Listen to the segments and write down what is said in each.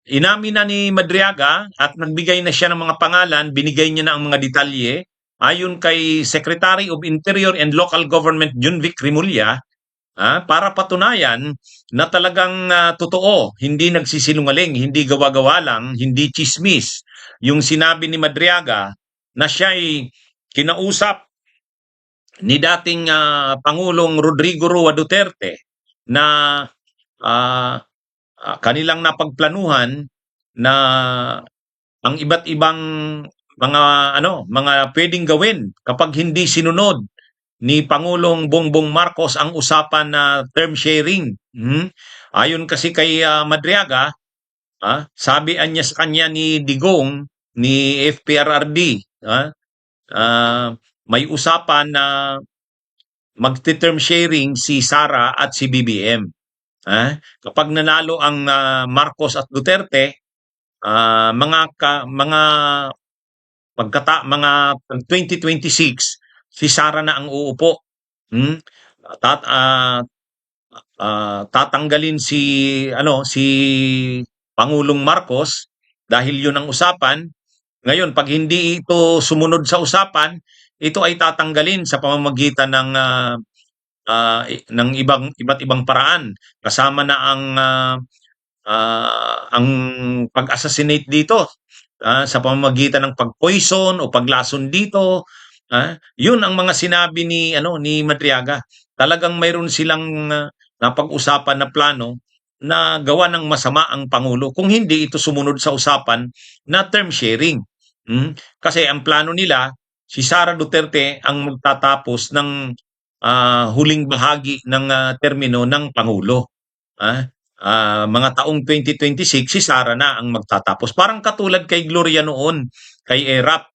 inamin na ni Madriaga at nagbigay na siya ng mga pangalan, binigay niya na ang mga detalye. Ayon kay Secretary of Interior and Local Government Junvic Rimulya, para patunayan na talagang totoo, hindi nagsisinungaling, hindi gawa-gawa lang, hindi chismis. Yung sinabi ni Madriaga na siya ay kinausap ni dating Pangulong Rodrigo Roa Duterte na ah, kanilang napagplanuhan na ang iba't ibang mga pwedeng gawin kapag hindi sinunod ni Pangulong Bongbong Marcos ang usapan na term sharing. Ayon kasi kay Madriaga, sabi niya sa kanya ni Digong, ni FPRRD, may usapan na magte-term sharing si Sara at si BBM. Kapag nanalo ang Marcos at Duterte, mga 2026, si Sara na ang uupo. Tat, tatanggalin si Pangulong Marcos dahil yun ang usapan. Ngayon, pag hindi ito sumunod sa usapan, ito ay tatanggalin sa pamamagitan ng iba't ibang paraan. Kasama na ang pag-assassinate dito sa pamamagitan ng pag-poison o paglason dito. Yun ang mga sinabi ni Madriaga. Talagang mayroon silang napag-usapan na plano na gawa ng masama ang Pangulo kung hindi ito sumunod sa usapan na term sharing. Kasi ang plano nila, si Sara Duterte ang magtatapos ng huling bahagi ng termino ng Pangulo. Mga taong 2026, si Sara na ang magtatapos. Parang katulad kay Gloria noon, kay ERAP.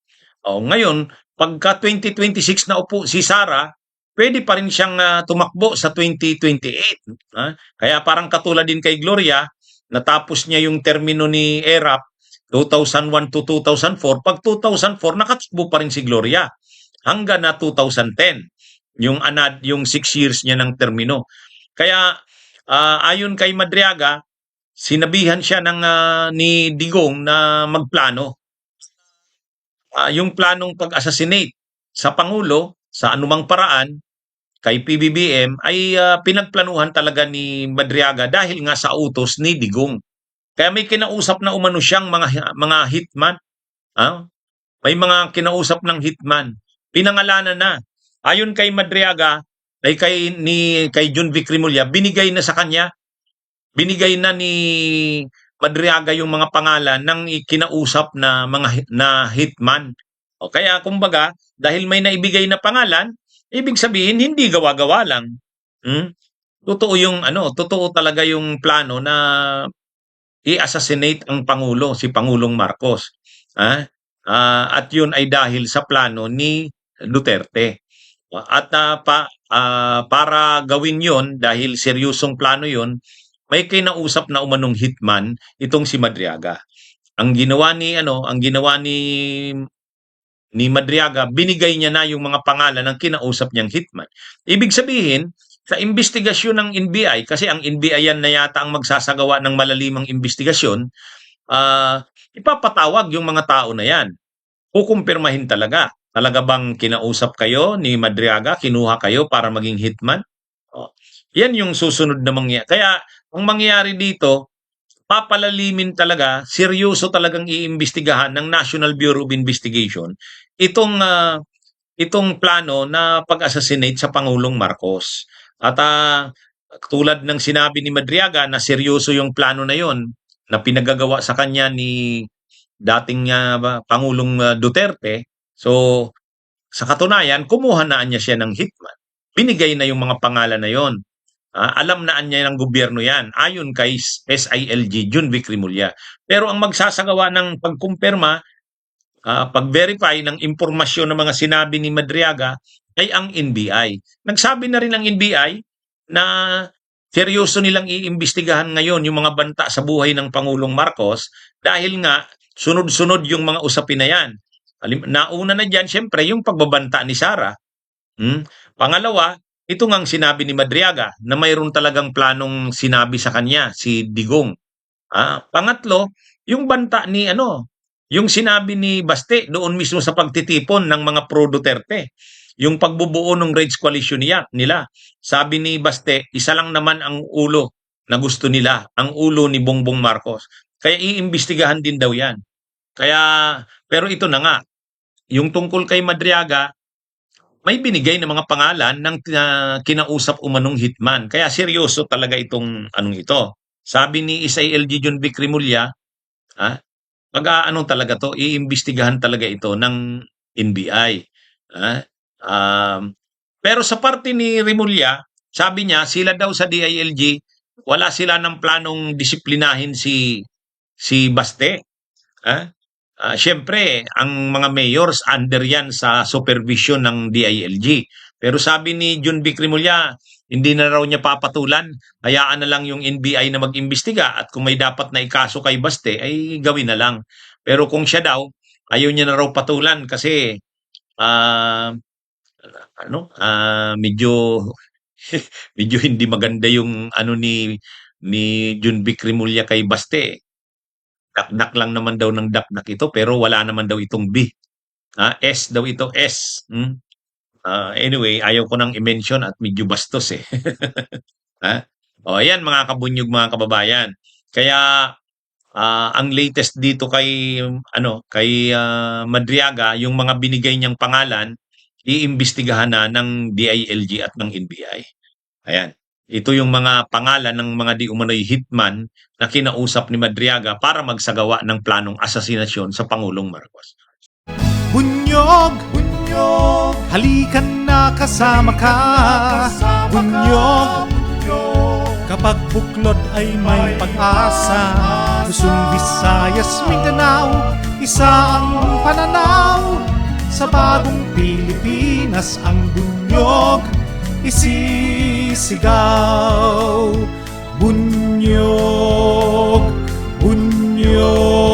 Ngayon, pagka 2026 na upo si Sara, pwede pa rin siyang tumakbo sa 2028. Kaya parang katulad din kay Gloria, natapos niya yung termino ni ERAP 2001 to 2004. Pag 2004, nakatakbo pa rin si Gloria hanggang na 2010. Yung 6 years niya ng termino. Kaya ayon kay Madriaga, sinabihan siya ni Digong na magplano. Yung planong pag-assassinate sa Pangulo sa anumang paraan kay PBBM ay pinagplanuhan talaga ni Madriaga dahil nga sa utos ni Digong. Kaya may kinausap na umano siyang mga hitman. May mga kinausap ng hitman. Pinangalanan na. Ayon kay Madriaga, ay kay Junvic Rimulya, binigay na sa kanya. Binigay na ni Madriaga yung mga pangalan ng kinausap na na hitman. Kaya kumbaga, dahil may naibigay na pangalan, ibig sabihin hindi gawa-gawa lang. Totoo talaga yung plano na i-assassinate ang Pangulo, si Pangulong Marcos. At yun ay dahil sa plano ni Duterte. At para gawin yon, dahil seryosong plano yon, may kinausap na umanong hitman itong si Madriaga. Ang ginawa ni Madriaga, binigay niya na yung mga pangalan ng kinausap niyang hitman. Ibig sabihin, sa investigasyon ng NBI, kasi ang NBI yan na yata ang magsasagawa ng malalimang investigasyon, ipapatawag yung mga tao na yan. Kukumpirmahin talaga. Talaga bang kinausap kayo ni Madriaga, kinuha kayo para maging hitman? Yan yung susunod na mangyayari. Kaya ang mangyayari dito, papalalimin talaga, seryoso talagang iimbestigahan ng National Bureau of Investigation itong plano na pag-assassinate sa Pangulong Marcos. At tulad ng sinabi ni Madriaga na seryoso yung plano na yon na pinagagawa sa kanya ni dating Pangulong Duterte. So, sa katunayan, kumuha na niya siya ng hitman. Binigay na yung mga pangalan na yon. Alam na niya ng gobyerno yan, ayon kay SILG, Junvic Rimulya. Pero ang magsasagawa ng pagkumpirma, pag-verify ng impormasyon ng mga sinabi ni Madriaga ay ang NBI. Nagsabi na rin ang NBI na seryoso nilang iimbestigahan ngayon yung mga banta sa buhay ng Pangulong Marcos dahil nga sunod-sunod yung mga usapin na yan. Nauna na dyan, syempre, yung pagbabanta ni Sara. Pangalawa, ito ngang sinabi ni Madriaga na mayroon talagang planong sinabi sa kanya, si Digong, Pangatlo, yung banta ni ano, yung sinabi ni Baste doon mismo sa pagtitipon ng mga pro Duterte, yung pagbubuo ng Rage Coalition nila. Sabi ni Baste, isa lang naman ang ulo na gusto nila, ang ulo ni Bongbong Marcos. Kaya iimbestigahan din daw yan. Kaya, pero ito na nga, yung tungkol kay Madriaga, may binigay na mga pangalan ng kinausap umanong hitman. Kaya seryoso talaga itong anong ito. Sabi ni Isay LG John Vic Rimulya, ah, pag-aano talaga 'to, iimbestigahan talaga ito ng NBI. Ah, pero sa parte ni Rimulya, sabi niya sila daw sa DILG, wala sila ng planong disiplinahin si Baste. Ah, siyempre ang mga mayors under 'yan sa supervision ng DILG. Pero sabi ni John Vic Rimulya, hindi na raw niya papatulan, hayaan na lang yung NBI na mag-imbestiga at kung may dapat na ikaso kay Baste ay gawin na lang. Pero kung siya daw, ayaw niya na raw patulan kasi ah, medyo medyo hindi maganda yung ano ni John Vic Rimulya kay Baste. Dakdak lang naman daw ng dakdak ito pero wala naman daw itong B. S daw ito, S. Anyway, ayaw ko nang i-mention at medyo bastos eh. Ha? O ayan mga kabunyog, mga kababayan. Kaya ang latest dito kay Madriaga, yung mga binigay niyang pangalan, iimbestigahan na ng DILG at ng NBI. Ayan. Ito yung mga pangalan ng mga di umano'y hitman na kinausap ni Madriaga para magsagawa ng planong asasinasyon sa Pangulong Marcos. Bunyog, bunyog, halikan na kasama ka. Bunyog, kapag buklod ay may pag-asa. Luzon, Visayas, Mindanao, isa ang pananaw. Sa bagong Pilipinas ang bunyog isisigaw. Bunyog, bunyog.